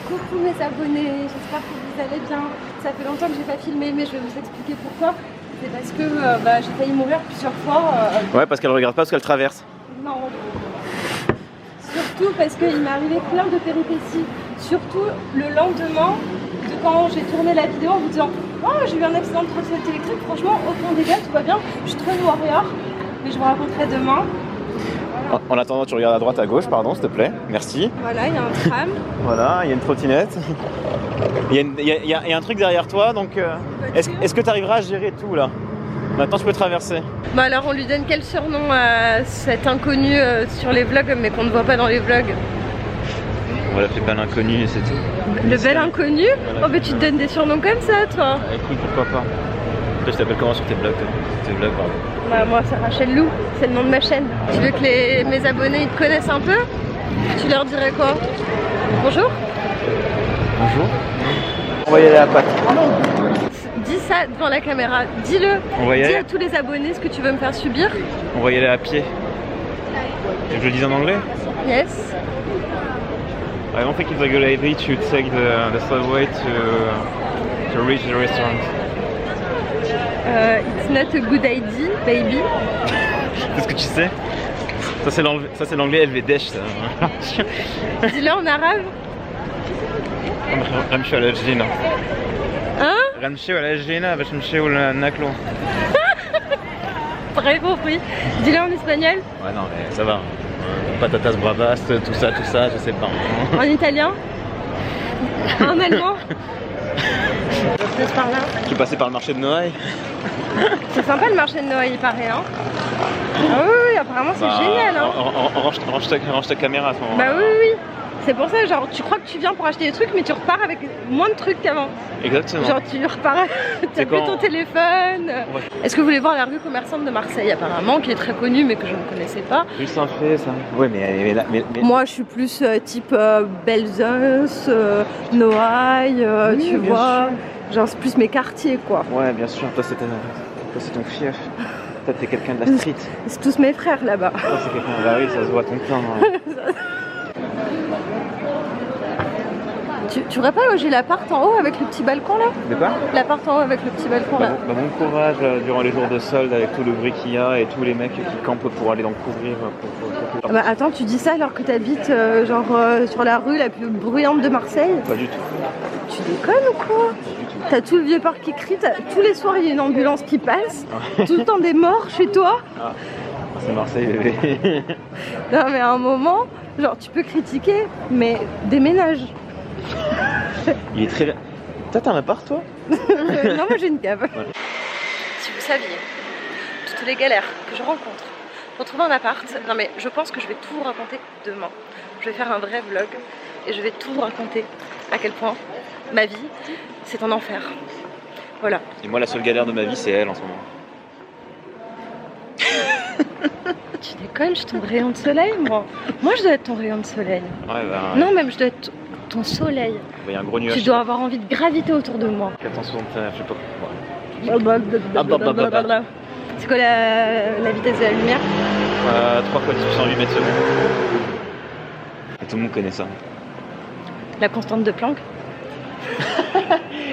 Coucou mes abonnés, j'espère que vous allez bien. Ça fait longtemps que j'ai pas filmé, mais je vais vous expliquer pourquoi. C'est parce que j'ai failli mourir plusieurs fois. Ouais, parce qu'elle regarde pas ce qu'elle traverse. Non. Surtout parce qu'il m'est arrivé plein de péripéties. Surtout le lendemain de quand j'ai tourné la vidéo en vous disant oh, j'ai eu un accident de trottinette électrique, franchement aucun dégât, tout va bien. Je suis très warrior, mais je vous raconterai demain. Voilà. En attendant, tu regardes à droite, à gauche, pardon, s'il te plaît. Merci. Voilà, il y a un tram. Voilà, il y a une trottinette. Il y a un truc derrière toi, donc est-ce que tu arriveras à gérer tout là? Maintenant, tu peux traverser. Bah alors, on lui donne quel surnom à cet inconnu sur les vlogs, mais qu'on ne voit pas dans les vlogs? On l'a fait bel inconnu et c'est tout. Le bel inconnu? Voilà. Oh, mais tu te donnes des surnoms comme ça, toi? Écoute, pourquoi pas. Toi, je t'appelle comment sur tes vlogs, pardon? Bah, moi, c'est Rachel Lou, c'est le nom de ma chaîne. Tu veux que mes abonnés ils te connaissent un peu? Tu leur dirais quoi? Bonjour? Bonjour. On va y aller à Pâques. Dis ça devant la caméra, dis-le. Dis à tous les abonnés ce que tu veux me faire subir. On va y aller à pied. Et je le dis en anglais? Yes. I don't think it's a good idea to take the subway to reach the restaurant. It's not a good idea, baby. Qu'est-ce que tu sais? Ça c'est l'anglais LVDH ça. Dis-le en arabe. غنمشيو على الجينا. Hein? غنمشيو على الجينا باش نمشيو ناكلو. Très compris. Dis-le en espagnol. Ouais non mais ça va. Patatas bravas, tout ça, je sais pas. En italien? En allemand? Par là. Je suis passé par le marché de Noailles. C'est sympa le marché de Noailles, il paraît, hein? Ah oui, apparemment c'est génial, hein? Range ta caméra à ce moment-là. Bah oui. C'est pour ça, genre, tu crois que tu viens pour acheter des trucs, mais tu repars avec moins de trucs qu'avant. Exactement. Genre, tu repars, tu as plus ton téléphone. Ouais. Est-ce que vous voulez voir la rue commerçante de Marseille, apparemment, qui est très connue, mais que je ne connaissais pas? Rue Saint-Fé, ça. Ouais, mais moi, je suis plus type Belzunce, Noailles, oui, tu vois. Sûr. Genre, c'est plus mes quartiers, quoi. Ouais, bien sûr. Toi, c'est ton fief. Toi, t'es quelqu'un de la street. C'est tous mes frères, là-bas. Toi, c'est quelqu'un de la rue, ça se voit ton plein. Ouais. Tu voudrais pas loger l'appart en haut avec le petit balcon là? De quoi? L'appart en haut avec le petit balcon là. Bon courage durant les jours de solde avec tout le bruit qu'il y a et tous les mecs qui campent pour aller dans le couvrir. Bah attends, tu dis ça alors que t'habites sur la rue la plus bruyante de Marseille? Pas du tout. Tu déconnes ou quoi? T'as tout le vieux port qui crie, tous les soirs il y a une ambulance qui passe, tout le temps des morts chez toi. Ah, c'est Marseille bébé. Non mais à un moment, genre tu peux critiquer, mais déménage. Il est très... Toi t'as un appart toi? Non moi j'ai une cave. Ouais. Si vous saviez toutes les galères que je rencontre pour trouver un appart, non mais je pense que je vais tout vous raconter demain. Je vais faire un vrai vlog et je vais tout vous raconter à quel point ma vie c'est un enfer. Voilà. Et moi la seule galère de ma vie c'est elle en ce moment. Tu déconnes, je suis ton rayon de soleil moi. Moi je dois être ton rayon de soleil. Ouais bah... Non même je dois être ton soleil. Il y a un gros nuage. Tu dois avoir envie de graviter autour de moi. Attention, je sais pas. C'est quoi la vitesse de la lumière? 3 fois 1808 mètres secondes. Et tout le monde connaît ça. La constante de Planck.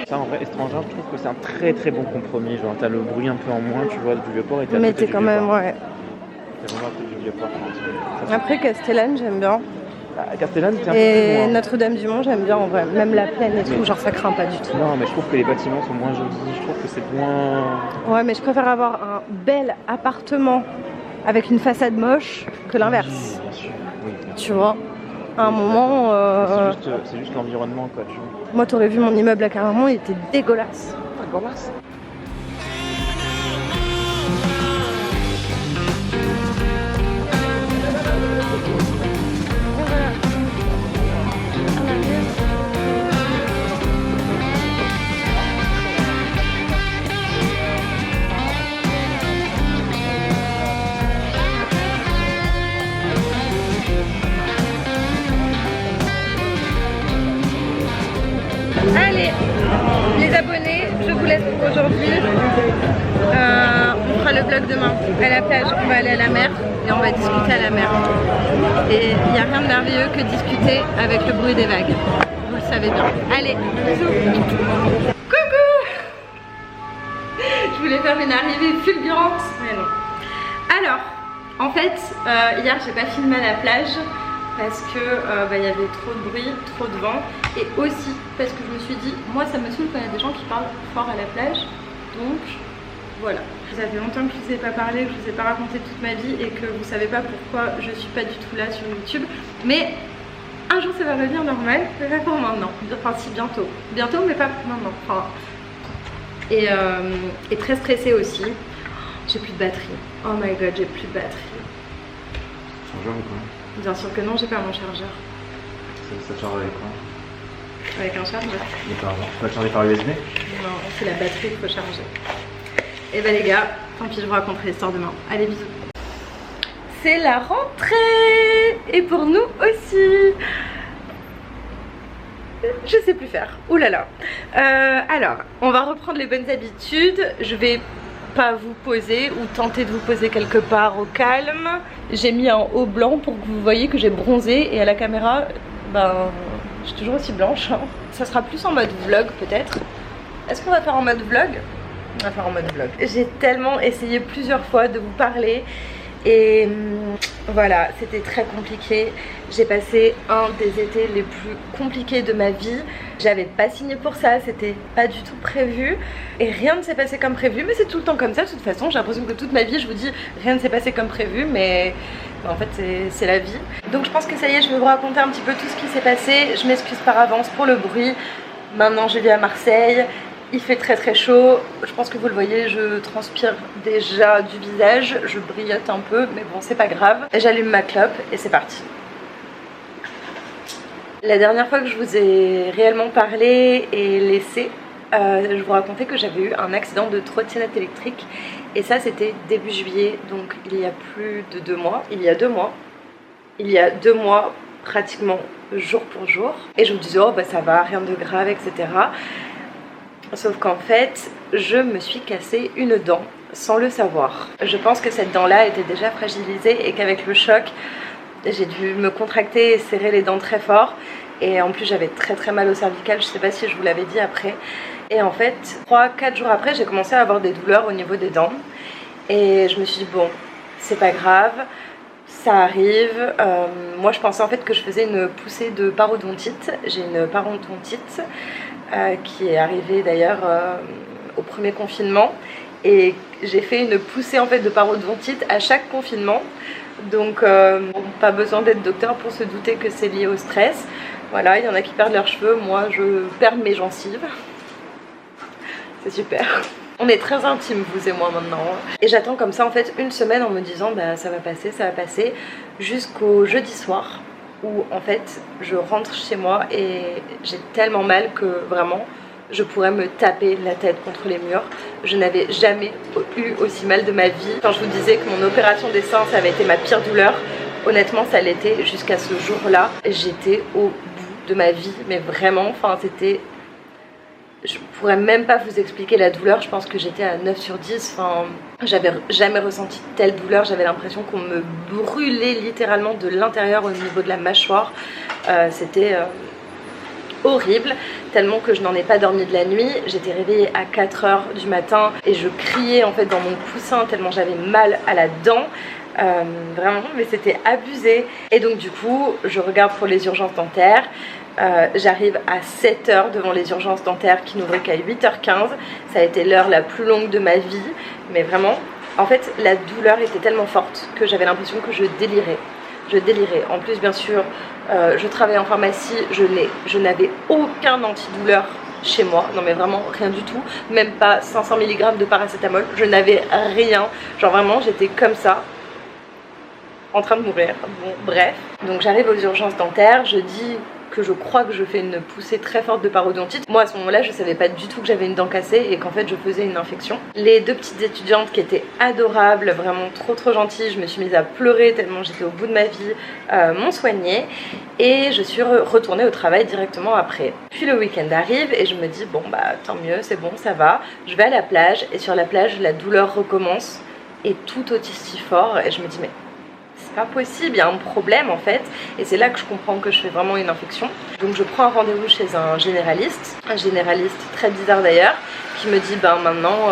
Ça en vrai, étrangère, je trouve que c'est un très très bon compromis. Genre t'as le bruit un peu en moins, tu vois, du Vieux-Port et t'as mais t'es quand même, ouais. T'es vraiment un peu du Vieux-Port. Après Castellane, j'aime bien. Castellane, c'est un peu et moins. Notre-Dame-du-Mont, j'aime bien en vrai. Même la plaine et tout, genre ça craint pas du tout. Non, mais je trouve que les bâtiments sont moins jolis. Je trouve que c'est moins. Ouais, mais je préfère avoir un bel appartement avec une façade moche que l'inverse. Oui, bien sûr. Oui, bien sûr. Tu vois, à un moment. C'est juste l'environnement, quoi. Tu vois. Moi, t'aurais vu mon immeuble à Carremont, il était dégueulasse. Dégueulasse. Allez, les abonnés, je vous laisse pour aujourd'hui. On fera le vlog demain à la plage, on va aller à la mer et on va discuter à la mer. Et il n'y a rien de merveilleux que discuter avec le bruit des vagues. Voilà. le savez bien. Allez, bisous. Coucou. Je voulais faire une arrivée fulgurante, mais non. Alors, en fait, hier j'ai pas filmé à la plage parce que y avait trop de bruit, trop de vent, et aussi parce que je me suis dit, moi ça me saoule quand il y a des gens qui parlent fort à la plage, donc voilà. Ça fait longtemps que je vous ai pas parlé, que je vous ai pas raconté toute ma vie et que vous savez pas pourquoi je suis pas du tout là sur YouTube, mais un jour ça va revenir normal, mais pas pour maintenant, enfin si bientôt, mais pas maintenant, enfin. Et très stressée aussi, j'ai plus de batterie, oh my god j'ai plus de batterie. Chargeur ou quoi? Bien sûr que non, j'ai pas mon chargeur. Ça charge avec quoi? Avec un chargeur. Tu peux le charger par USB? Non, c'est la batterie qu'il faut charger. Et bah les gars, tant pis, je vous raconterai l'histoire demain. Allez, bisous. C'est la rentrée! Et pour nous aussi! Je sais plus faire. Ouh là là. Alors, on va reprendre les bonnes habitudes. Je vais pas vous poser ou tenter de vous poser quelque part au calme. J'ai mis un haut blanc pour que vous voyez que j'ai bronzé, et à la caméra, ben, je suis toujours aussi blanche. Hein. Ça sera plus en mode vlog peut-être. Est-ce qu'on va faire en mode vlog? On va faire en mode vlog. J'ai tellement essayé plusieurs fois de vous parler et voilà, c'était très compliqué. J'ai passé un des étés les plus compliqués de ma vie. J'avais pas signé pour ça, c'était pas du tout prévu. Et rien ne s'est passé comme prévu, mais c'est tout le temps comme ça de toute façon. J'ai l'impression que toute ma vie je vous dis rien ne s'est passé comme prévu, mais en fait c'est la vie. Donc je pense que ça y est, je vais vous raconter un petit peu tout ce qui s'est passé. Je m'excuse par avance pour le bruit. Maintenant je vis à Marseille. Il fait très très chaud, je pense que vous le voyez, je transpire déjà du visage, je brillote un peu, mais bon c'est pas grave. J'allume ma clope et c'est parti. La dernière fois que je vous ai réellement parlé et laissé, je vous racontais que j'avais eu un accident de trottinette électrique, et ça c'était début juillet, donc il y a plus de 2 mois, il y a 2 mois pratiquement jour pour jour, et je me disais oh bah ça va, rien de grave, etc. Sauf qu'en fait, je me suis cassé une dent sans le savoir. Je pense que cette dent-là était déjà fragilisée et qu'avec le choc, j'ai dû me contracter et serrer les dents très fort. Et en plus, j'avais très très mal au cervical, je sais pas si je vous l'avais dit après. Et en fait, 3-4 jours après, j'ai commencé à avoir des douleurs au niveau des dents. Et je me suis dit, bon, c'est pas grave, ça arrive. Moi, je pensais en fait que je faisais une poussée de parodontite. J'ai une parodontite. Qui est arrivé d'ailleurs au premier confinement, et j'ai fait une poussée en fait de parodontite à chaque confinement, donc bon, pas besoin d'être docteur pour se douter que c'est lié au stress. Voilà, il y en a qui perdent leurs cheveux, moi je perds mes gencives, c'est super. On est très intimes vous et moi maintenant, et j'attends comme ça en fait une semaine en me disant bah ça va passer, jusqu'au jeudi soir, où en fait je rentre chez moi et j'ai tellement mal que vraiment je pourrais me taper la tête contre les murs. Je n'avais jamais eu aussi mal de ma vie. Quand je vous disais que mon opération des seins ça avait été ma pire douleur, honnêtement ça l'était jusqu'à ce jour-là. J'étais au bout de ma vie, mais vraiment, enfin c'était... Je pourrais même pas vous expliquer la douleur, je pense que j'étais à 9 sur 10, enfin, j'avais jamais ressenti telle douleur, j'avais l'impression qu'on me brûlait littéralement de l'intérieur au niveau de la mâchoire, c'était horrible, tellement que je n'en ai pas dormi de la nuit. J'étais réveillée à 4 h du matin et je criais en fait dans mon coussin tellement j'avais mal à la dent. Vraiment, mais c'était abusé. Et donc du coup je regarde pour les urgences dentaires. J'arrive à 7 h devant les urgences dentaires qui n'ouvraient qu'à 8 h 15. Ça a été l'heure la plus longue de ma vie, mais vraiment en fait la douleur était tellement forte que j'avais l'impression que je délirais. En plus bien sûr je travaille en pharmacie, je n'avais aucun antidouleur chez moi, non mais vraiment rien du tout, même pas 500 mg de paracétamol, je n'avais rien, genre vraiment j'étais comme ça en train de mourir. Bon bref, donc j'arrive aux urgences dentaires, je dis que je crois que je fais une poussée très forte de parodontite. Moi à ce moment là je savais pas du tout que j'avais une dent cassée et qu'en fait je faisais une infection. Les 2 petites étudiantes qui étaient adorables, vraiment trop gentilles, je me suis mise à pleurer tellement j'étais au bout de ma vie, m'ont soignée et je suis retournée au travail directement après. Puis le week-end arrive et je me dis bon bah tant mieux, c'est bon, ça va, je vais à la plage, et sur la plage la douleur recommence et tout aussi fort et je me dis mais c'est c'est pas possible, il y a un problème en fait. Et c'est là que je comprends que je fais vraiment une infection. Donc je prends un rendez-vous chez un généraliste très bizarre d'ailleurs, qui me dit maintenant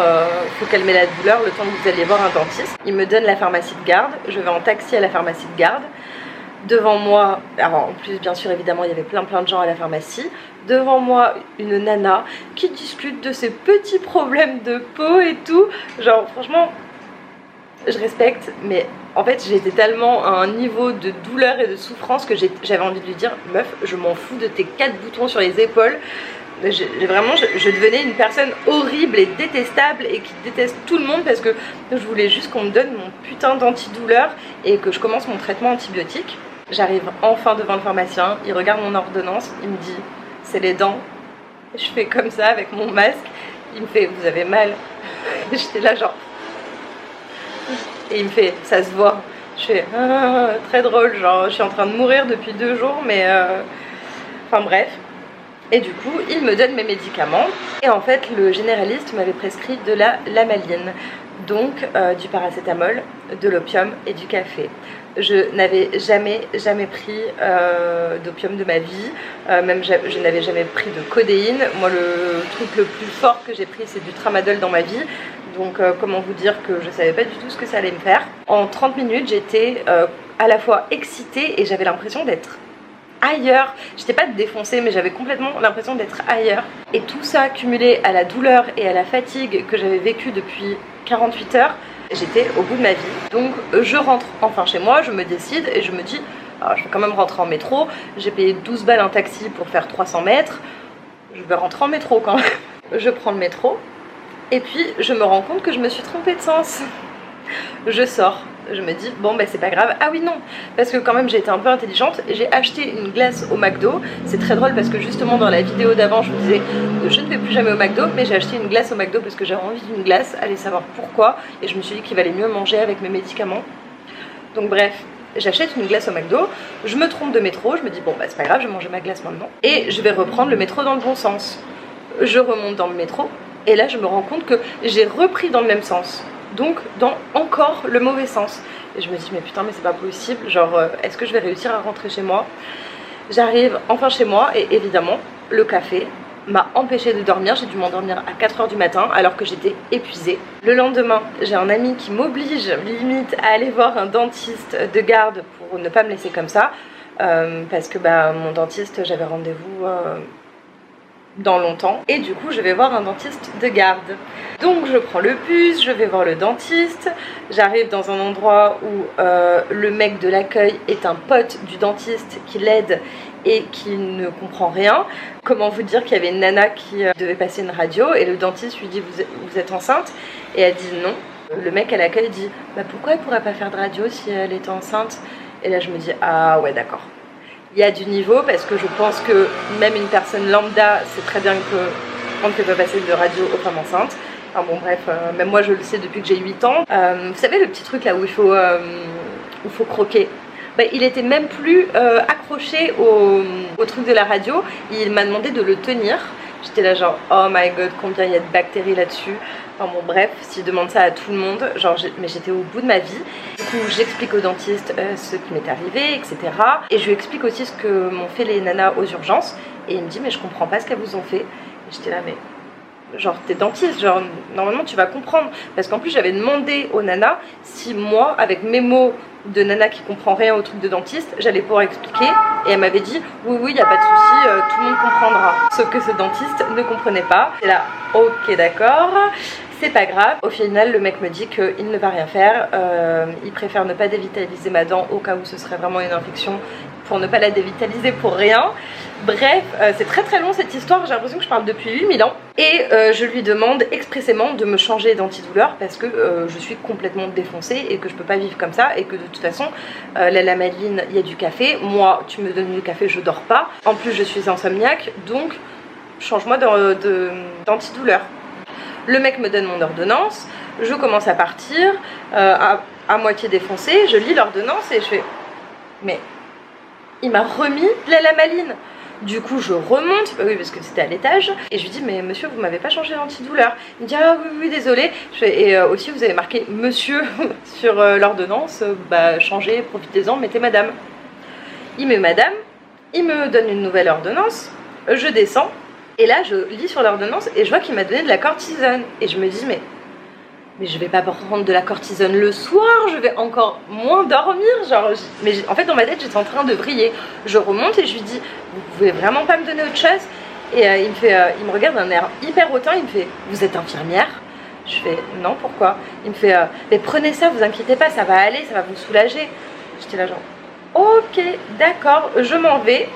faut calmer la douleur le temps que vous alliez voir un dentiste. Il me donne la pharmacie de garde, je vais en taxi à la pharmacie de garde. Devant moi, alors en plus bien sûr évidemment il y avait plein de gens à la pharmacie. Devant moi une nana qui discute de ses petits problèmes de peau et tout. Genre franchement je respecte, mais en fait j'étais tellement à un niveau de douleur et de souffrance que j'avais envie de lui dire meuf, je m'en fous de tes 4 boutons sur les épaules. Je devenais une personne horrible et détestable et qui déteste tout le monde parce que je voulais juste qu'on me donne mon putain d'antidouleur et que je commence mon traitement antibiotique. J'arrive enfin devant le pharmacien, il regarde mon ordonnance, il me dit c'est les dents. Je fais comme ça avec mon masque, il me fait vous avez mal. J'étais là genre et il me fait ça se voit. Je fais très drôle, genre je suis en train de mourir depuis 2 jours mais enfin bref. Et du coup, il me donne mes médicaments. Et en fait, le généraliste m'avait prescrit de la lamaline, donc du paracétamol, de l'opium et du café. Je n'avais jamais pris d'opium de ma vie, je n'avais jamais pris de codéine. Moi, le truc le plus fort que j'ai pris, c'est du tramadol dans ma vie. Donc comment vous dire que je savais pas du tout ce que ça allait me faire. En 30 minutes, j'étais à la fois excitée et j'avais l'impression d'être ailleurs. J'étais pas défoncée mais j'avais complètement l'impression d'être ailleurs. Et tout ça cumulé à la douleur et à la fatigue que j'avais vécue depuis 48 heures, j'étais au bout de ma vie. Donc je rentre enfin chez moi, je me décide et je me dis alors, je vais quand même rentrer en métro. J'ai payé 12 balles un taxi pour faire 300 mètres. Je vais rentrer en métro quand même. Je prends le métro et puis je me rends compte que je me suis trompée de sens. Je sors. Je me dis bon c'est pas grave. Ah oui non, parce que quand même j'ai été un peu intelligente et j'ai acheté une glace au McDo. C'est très drôle parce que justement dans la vidéo d'avant je vous disais je ne vais plus jamais au McDo, mais j'ai acheté une glace au McDo parce que j'avais envie d'une glace, allez savoir pourquoi, et je me suis dit qu'il valait mieux manger avec mes médicaments. Donc bref, j'achète une glace au McDo, je me trompe de métro, je me dis bon c'est pas grave, je vais manger ma glace maintenant et je vais reprendre le métro dans le bon sens. Je remonte dans le métro et là je me rends compte que j'ai repris dans le même sens. Donc dans encore le mauvais sens. Et je me dis mais putain mais c'est pas possible, genre est-ce que je vais réussir à rentrer chez moi? J'arrive enfin chez moi et évidemment le café m'a empêché de dormir. J'ai dû m'endormir à 4 h du matin alors que j'étais épuisée. Le lendemain j'ai un ami qui m'oblige limite à aller voir un dentiste de garde pour ne pas me laisser comme ça parce que mon dentiste j'avais rendez-vous dans longtemps et du coup je vais voir un dentiste de garde. Donc je prends le bus, je vais voir le dentiste, j'arrive dans un endroit où le mec de l'accueil est un pote du dentiste qui l'aide et qui ne comprend rien. Comment vous dire qu'il y avait une nana qui devait passer une radio et le dentiste lui dit vous êtes enceinte et elle dit non. Le mec à l'accueil dit pourquoi elle pourrait pas faire de radio si elle était enceinte? Et là je me dis ah ouais d'accord. Il y a du niveau parce que je pense que même une personne lambda sait très bien qu'on ne fait pas passer de radio aux femmes enceintes. Enfin bon bref, même moi je le sais depuis que j'ai 8 ans. Vous savez le petit truc là où il faut croquer, il était même plus accroché au truc de la radio. Il m'a demandé de le tenir. J'étais là genre oh my god combien il y a de bactéries là-dessus. Enfin bon bref, s'il demande ça à tout le monde, genre mais j'étais au bout de ma vie. Du coup j'explique au dentiste ce qui m'est arrivé, etc. Et je lui explique aussi ce que m'ont fait les nanas aux urgences. Et il me dit mais je comprends pas ce qu'elles vous ont fait. Et j'étais là mais genre t'es dentiste, genre normalement tu vas comprendre. Parce qu'en plus j'avais demandé aux nanas si moi avec mes mots de nana qui comprend rien au truc de dentiste, j'allais pouvoir expliquer et elle m'avait dit oui y a pas de souci, tout le monde comprendra. Sauf que ce dentiste ne comprenait pas. Et là ok d'accord, c'est pas grave. Au final le mec me dit qu'il ne va rien faire, il préfère ne pas dévitaliser ma dent au cas où ce serait vraiment une infection pour ne pas la dévitaliser pour rien. Bref, c'est très long cette histoire, j'ai l'impression que je parle depuis 8000 ans. Et je lui demande expressément de me changer d'antidouleur parce que je suis complètement défoncée et que je peux pas vivre comme ça et que de toute façon, la lamaline, il y a du café. Moi, tu me donnes du café, je dors pas. En plus, je suis insomniaque, donc change-moi d'antidouleur. Le mec me donne mon ordonnance, je commence à partir, à moitié défoncée, je lis l'ordonnance et je fais mais il m'a remis de la lamaline. Du coup, je remonte, oui, parce que c'était à l'étage, et je lui dis, mais monsieur, vous m'avez pas changé l'antidouleur. Il me dit, ah oui, désolé. Et aussi, vous avez marqué monsieur sur l'ordonnance, bah changez, profitez-en, mettez madame. Il met madame, il me donne une nouvelle ordonnance, je descends, et là, je lis sur l'ordonnance, et je vois qu'il m'a donné de la cortisone. Et je me dis, mais je vais pas prendre de la cortisone le soir, je vais encore moins dormir, genre, mais en fait dans ma tête j'étais en train de vriller. Je remonte et je lui dis, vous pouvez vraiment pas me donner autre chose? Et il me regarde d'un air hyper hautain, il me fait, vous êtes infirmière? Je fais, non, pourquoi? Il me fait, mais prenez ça, vous inquiétez pas, ça va aller, ça va vous soulager. J'étais là genre, ok, d'accord, je m'en vais.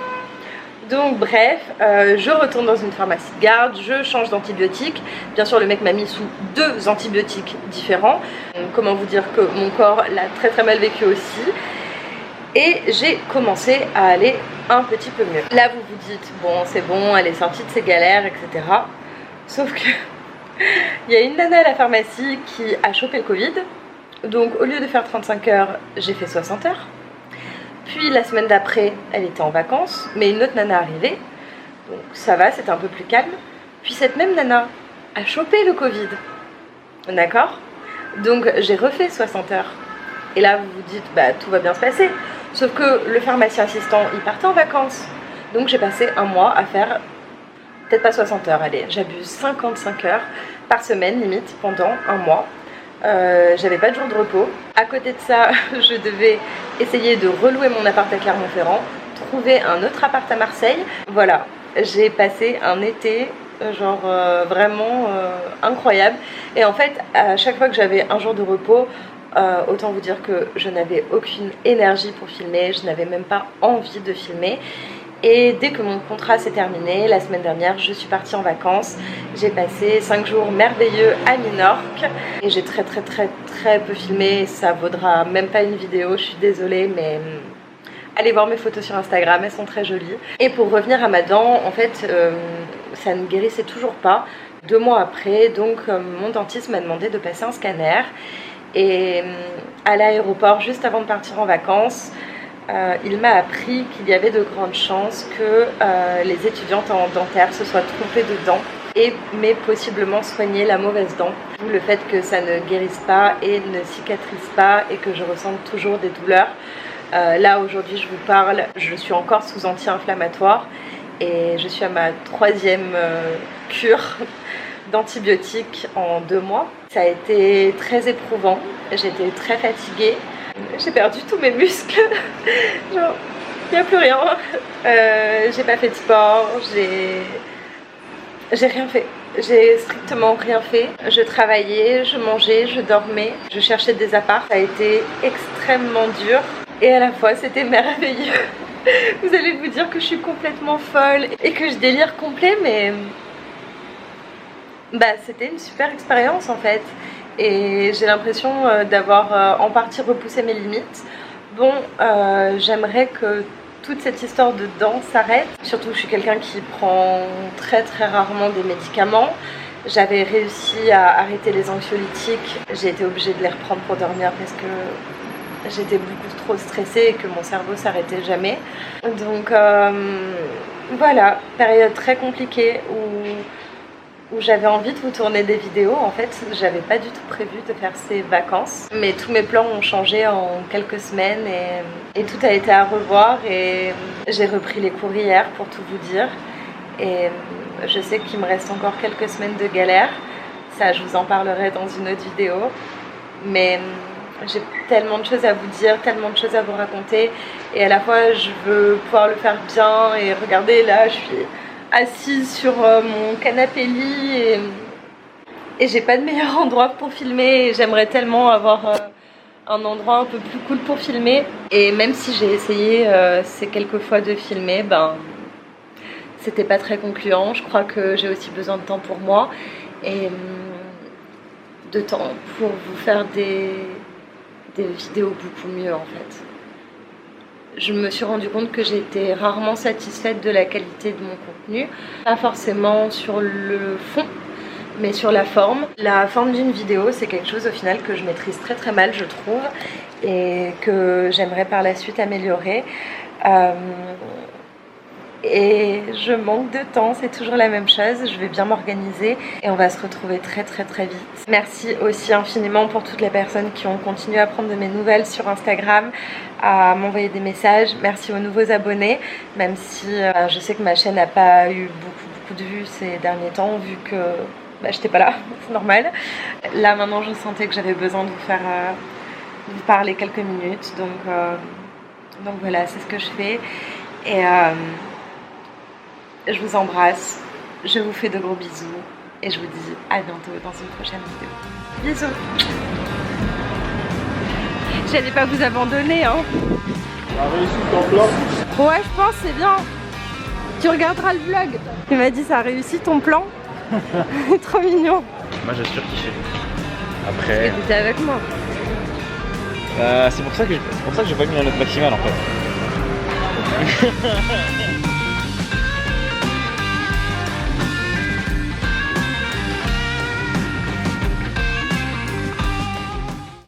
Donc bref, je retourne dans une pharmacie de garde, je change d'antibiotiques. Bien sûr, le mec m'a mis sous 2 antibiotiques différents. Comment vous dire que mon corps l'a très mal vécu aussi. Et j'ai commencé à aller un petit peu mieux. Là, vous vous dites, bon, c'est bon, elle est sortie de ses galères, etc. Sauf que il y a une nana à la pharmacie qui a chopé le Covid. Donc au lieu de faire 35 heures, j'ai fait 60 heures. Puis la semaine d'après, elle était en vacances, mais une autre nana arrivait, donc ça va, c'était un peu plus calme. Puis cette même nana a chopé le Covid, d'accord? Donc j'ai refait 60 heures. Et là, vous vous dites, bah tout va bien se passer. Sauf que le pharmacien assistant, il partait en vacances. Donc j'ai passé un mois à faire, peut-être pas 60 heures, allez, j'abuse, 55 heures par semaine, limite, pendant un mois. J'avais pas de jour de repos. À côté de ça, je devais essayer de relouer mon appart à Clermont-Ferrand, trouver un autre appart à Marseille. Voilà, j'ai passé un été genre vraiment incroyable. Et en fait, à chaque fois que j'avais un jour de repos, autant vous dire que je n'avais aucune énergie pour filmer, je n'avais même pas envie de filmer. Et dès que mon contrat s'est terminé, la semaine dernière, je suis partie en vacances. J'ai passé 5 jours merveilleux à Minorque. Et j'ai très peu filmé. Ça vaudra même pas une vidéo, je suis désolée, mais allez voir mes photos sur Instagram, elles sont très jolies. Et pour revenir à ma dent, en fait, ça ne guérissait toujours pas. 2 mois après, donc mon dentiste m'a demandé de passer un scanner. Et à l'aéroport, juste avant de partir en vacances, il m'a appris qu'il y avait de grandes chances que les étudiantes en dentaire se soient trompées de dents mais possiblement soigner la mauvaise dent. D'où le fait que ça ne guérisse pas et ne cicatrise pas et que je ressente toujours des douleurs. Là aujourd'hui je vous parle, je suis encore sous anti-inflammatoire et je suis à ma 3e cure d'antibiotiques en 2 mois. Ça a été très éprouvant, j'étais très fatiguée. J'ai perdu tous mes muscles, genre, il n'y a plus rien. J'ai pas fait de sport, j'ai rien fait. J'ai strictement rien fait. Je travaillais, je mangeais, je dormais, je cherchais des apparts. Ça a été extrêmement dur et à la fois c'était merveilleux. Vous allez vous dire que je suis complètement folle et que je délire complet, mais bah, c'était une super expérience en fait. Et j'ai l'impression d'avoir en partie repoussé mes limites. Bon, j'aimerais que toute cette histoire de dents s'arrête. Surtout que je suis quelqu'un qui prend très rarement des médicaments. J'avais réussi à arrêter les anxiolytiques. J'ai été obligée de les reprendre pour dormir parce que j'étais beaucoup trop stressée et que mon cerveau s'arrêtait jamais. Donc voilà, période très compliquée où j'avais envie de vous tourner des vidéos. En fait, j'avais pas du tout prévu de faire ces vacances, mais tous mes plans ont changé en quelques semaines et tout a été à revoir. Et j'ai repris les cours hier pour tout vous dire, et je sais qu'il me reste encore quelques semaines de galère. Ça, je vous en parlerai dans une autre vidéo, mais j'ai tellement de choses à vous dire, tellement de choses à vous raconter, et à la fois je veux pouvoir le faire bien. Et regardez, là je suis assise sur mon canapé lit et j'ai pas de meilleur endroit pour filmer. J'aimerais tellement avoir un endroit un peu plus cool pour filmer, et même si j'ai essayé ces quelques fois de filmer, ben c'était pas très concluant. Je crois que j'ai aussi besoin de temps pour moi et de temps pour vous faire des vidéos beaucoup mieux en fait. Je me suis rendu compte que j'étais rarement satisfaite de la qualité de mon contenu. Pas forcément sur le fond, mais sur la forme. La forme d'une vidéo, c'est quelque chose au final que je maîtrise très mal, je trouve, et que j'aimerais par la suite améliorer. et je manque de temps, c'est toujours la même chose. Je vais bien m'organiser et on va se retrouver très vite. Merci aussi infiniment pour toutes les personnes qui ont continué à prendre de mes nouvelles sur Instagram, à m'envoyer des messages. Merci aux nouveaux abonnés, même si je sais que ma chaîne n'a pas eu beaucoup de vues ces derniers temps, vu que j'étais pas là, c'est normal. Là maintenant je sentais que j'avais besoin de vous parler quelques minutes, donc voilà, c'est ce que je fais. Et je vous embrasse, je vous fais de gros bisous et je vous dis à bientôt dans une prochaine vidéo. Bisous. J'allais pas vous abandonner, hein. T'as réussi ton plan? Ouais, je pense, c'est bien. Tu regarderas le vlog. Il m'a dit ça a réussi ton plan. Trop mignon. Moi j'ai surkiffé. Après. T'étais avec moi. C'est pour ça que j'ai pas mis la note maximale en fait.